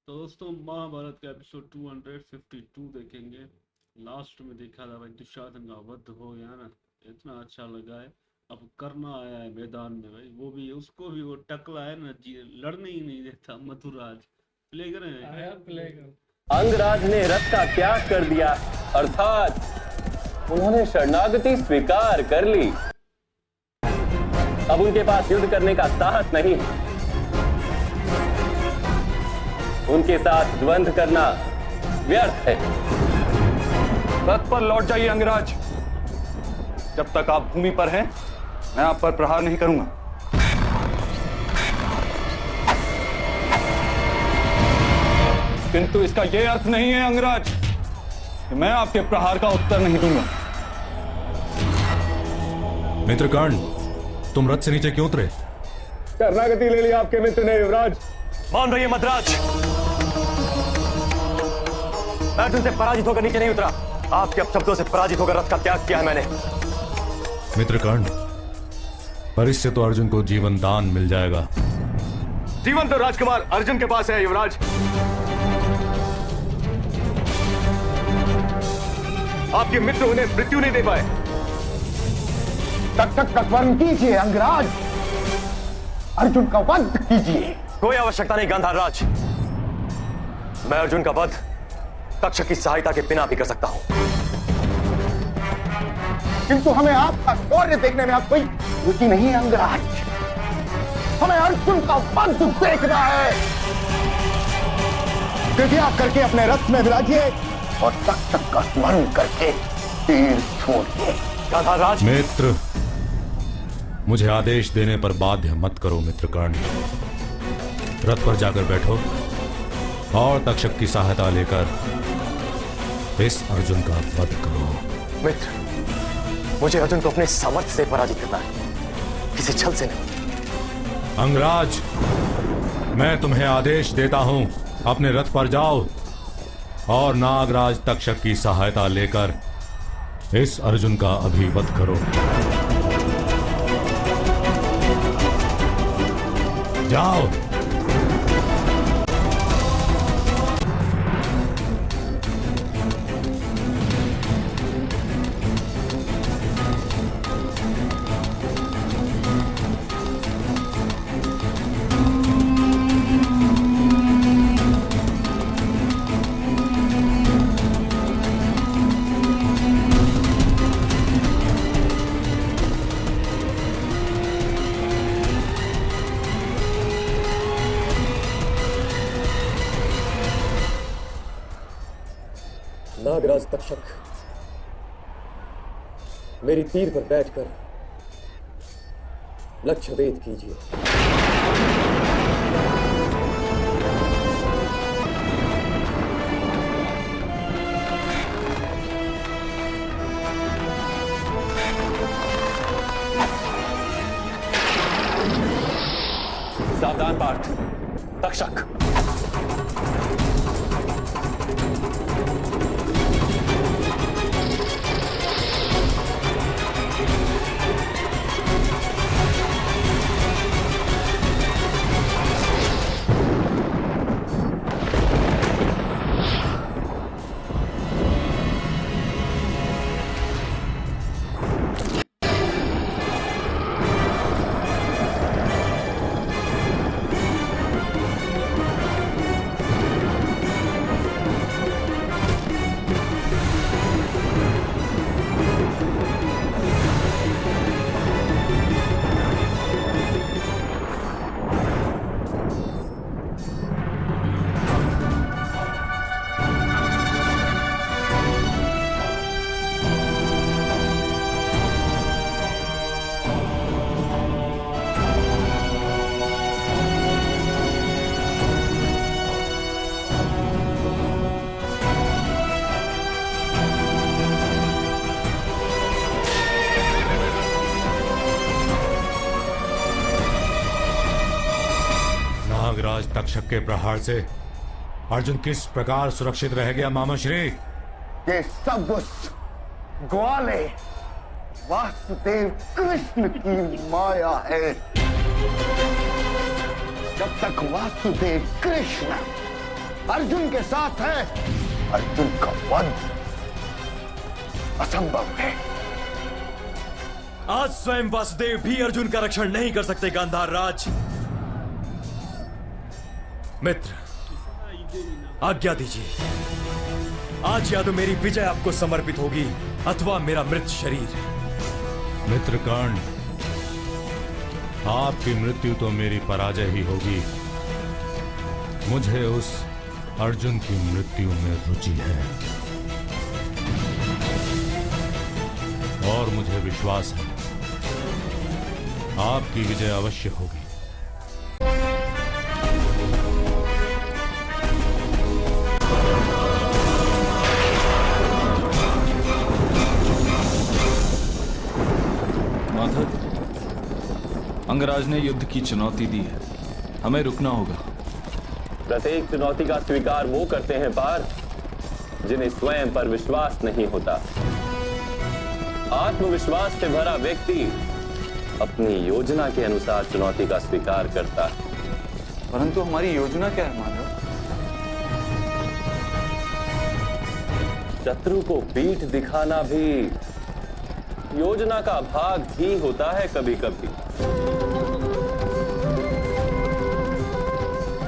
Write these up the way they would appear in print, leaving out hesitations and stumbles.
तो दोस्तों महाभारत का एपिसोड 252 देखेंगे। लास्ट में देखा था भाई दुशासन का वध हो गया ना, इतना अच्छा लगा है। अब करना आया है मैदान में भाई, वो भी उसको भी वो टकला है ना जी, लड़ने ही नहीं देता मथुराज। प्ले करें आया प्ले कर। अंगराज ने रथ का त्याग कर दिया, अर्थात उन्होंने शरणागति स्वीकार कर ली। अब उनके पास युद्ध करने का साहस नहीं, उनके साथ द्वंद्व करना व्यर्थ है। रथ पर लौट जाइए अंगराज। जब तक आप भूमि पर हैं, मैं आप पर प्रहार नहीं करूंगा। किंतु इसका यह अर्थ नहीं है अंगराज कि मैं आपके प्रहार का उत्तर नहीं दूंगा। मित्रकर्ण, तुम रथ से नीचे क्यों उतरे? शरणागति ले लिया आपके मित्र ने युवराज। मान रही है मद्राज, मैं अर्जुन से पराजित होकर नीचे नहीं उतरा। आपके अपशब्दों से पराजित होकर रथ का त्याग किया है मैंने। मित्रकर्ण, पर इससे तो अर्जुन को जीवन दान मिल जाएगा। जीवन तो राजकुमार अर्जुन के पास है युवराज। आपके मित्र उन्हें मृत्यु नहीं दे पाए। तक्षक का स्मरण कीजिए अंगराज, अर्जुन का वध कीजिए। कोई आवश्यकता नहीं गांधार राज, मैं अर्जुन का वध तक्षक की सहायता के बिना भी कर सकता हूं। किंतु हमें आपका शौर्य देखने में अब कोई रुचि नहीं है अंगराज। हमें अर्जुन का वध देखना है। कृपया करके अपने रथ में विराजिए और तक्षक का स्मरण करके तीर छोड़िए। गांधार राज, मित्र, मुझे आदेश देने पर बाध्य मत करो मित्रकर्ण। रथ पर जाकर बैठो और तक्षक की सहायता लेकर इस अर्जुन का वध करो। मित्र, मुझे अर्जुन को अपने सामर्थ्य से पराजित करना है, किसी छल से नहीं। अंगराज, मैं तुम्हें आदेश देता हूं, अपने रथ पर जाओ और नागराज तक्षक की सहायता लेकर इस अर्जुन का अभिवध करो। जाओ। नागराज तक्षक, मेरी तीर पर बैठकर लक्ष्य भेद कीजिए। सावधान पार्थ, तक्षक। नागराज तक्षक के प्रहार से अर्जुन किस प्रकार सुरक्षित रह गया मामाश्री? ये सब उस ग्वाले वासुदेव कृष्ण की माया है। जब तक वासुदेव कृष्ण अर्जुन के साथ है। अर्जुन का वध असंभव है। आज स्वयं वासुदेव भी अर्जुन का रक्षण नहीं कर सकते गांधार राज। मित्र, आज्ञा दीजिए। आज या तो मेरी विजय आपको समर्पित होगी अथवा मेरा मृत शरीर। मित्र कर्ण, आपकी मृत्यु तो मेरी पराजय ही होगी। मुझे उस अर्जुन की मृत्यु में रुचि है और मुझे विश्वास है आपकी विजय अवश्य होगी। माधव, अंगराज ने युद्ध की चुनौती दी है, हमें रुकना होगा। प्रत्येक चुनौती का स्वीकार वो करते हैं पार्थ जिन्हें स्वयं पर विश्वास नहीं होता। आत्मविश्वास से भरा व्यक्ति अपनी योजना के अनुसार चुनौती का स्वीकार करता है। परंतु हमारी योजना क्या है माधव? शत्रु को पीठ दिखाना भी योजना का भाग ही होता है कभी कभी।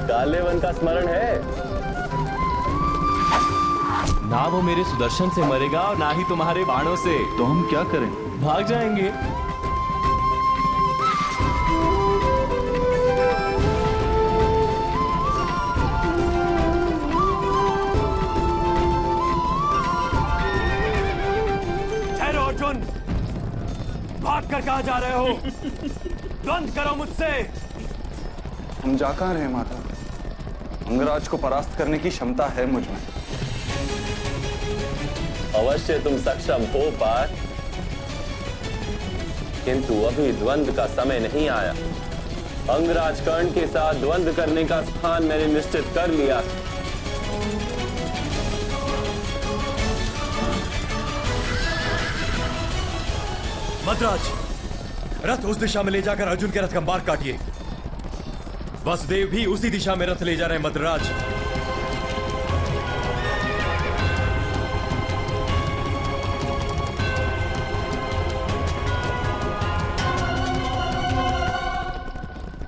काले वन का स्मरण है? ना वो मेरे सुदर्शन से मरेगा और ना ही तुम्हारे बाणों से। तो हम क्या करें? भाग जाएंगे। ठहरो अर्जुन, भाग कर कहां जा रहे हो? द्वंद्व करो मुझसे। हम जा कहां रहे माधव? अंगराज को परास्त करने की क्षमता है मुझ में। अवश्य तुम सक्षम हो पार्थ, किंतु अभी द्वंद्व का समय नहीं आया। अंगराज कर्ण के साथ द्वंद्व करने का स्थान मैंने निश्चित कर लिया। मद्राज, रथ उस दिशा में ले जाकर अर्जुन के रथ का मार्ग काटिए। वासुदेव भी उसी दिशा में रथ ले जा रहे हैं मद्राज।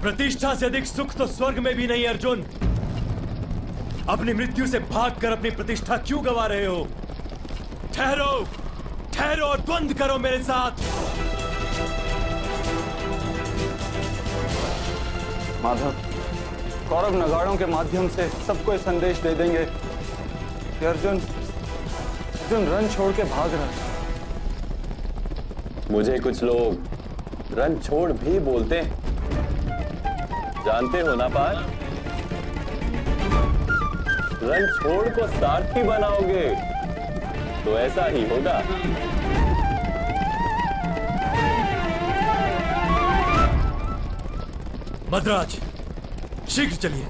प्रतिष्ठा से अधिक सुख तो स्वर्ग में भी नहीं अर्जुन। अपनी मृत्यु से भागकर अपनी प्रतिष्ठा क्यों गवा रहे हो? ठहरो, ठहरो और द्वंद्व करो मेरे साथ। माधव, कौरव नगाड़ों के माध्यम से सबको ये संदेश दे देंगे कि अर्जुन रन छोड़ के भाग रहा है। मुझे कुछ लोग रन छोड़ भी बोलते हैं, जानते हो ना पार्थ? रन छोड़ को सारथी बनाओगे तो ऐसा ही होगा। मद्राज, शीघ्र चलिए।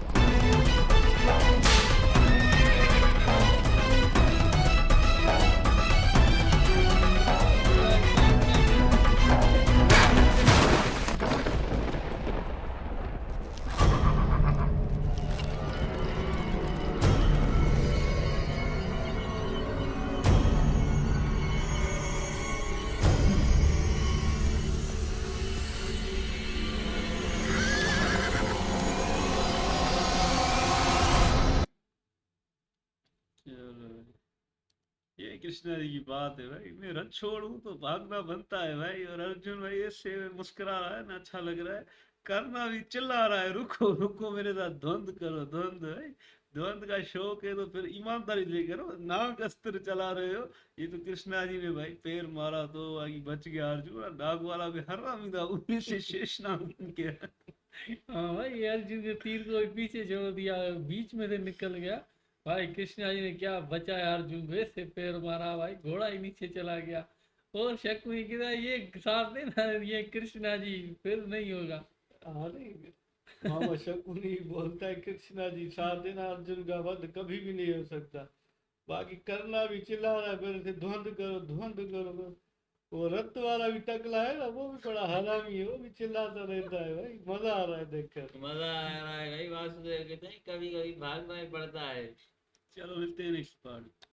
ये कृष्णा जी की बात है भाई। मैं रथ छोड़ूं तो भागना बनता है भाई, और अर्जुन भाई ऐसे मुस्कुरा रहा है ना, अच्छा लग रहा है। करना भी चिल्ला रहा है, रुको रुको मेरे साथ द्वंद्व करो। द्वंद्व भाई, द्वंद्व का शौक है तो फिर ईमानदारी से करो। नाग अस्त्र चला रहे हो। ये तो कृष्णा जी ने भाई पैर मारा तो आगे बच गया अर्जुन, और नाग वाला भी हरामी था, उन्हीं से शेष नाग बन गया। हाँ भाई, अर्जुन के तीर को पीछे छोड़ दिया, बीच में से निकल गया भाई। कृष्णा जी ने क्या बचाया अर्जुन को, ऐसे पैर मारा भाई, घोड़ा ही नीचे चला गया। और शकुनी कहता ये साथ देना, ये कृष्णा जी फिर नहीं होगा। अरे मामा शकुनी बोलता है कृष्णा जी साथ देना, अर्जुन का वध कभी भी नहीं हो सकता। बाकी करना भी चिल्ला रहा है फिर से, ध्वंद करो ध्वंद करो। वो रत्त वाला भी टकला है ना, वो भी बड़ा हरामी है, वो भी चिल्लाता रहता है भाई, मजा आ रहा है देखकर। मजा आ रहा है भाई वासुदेव के, नहीं कभी कभी भागना ही पड़ता है। चलो मिलते हैं नेक्स्ट पार्ट।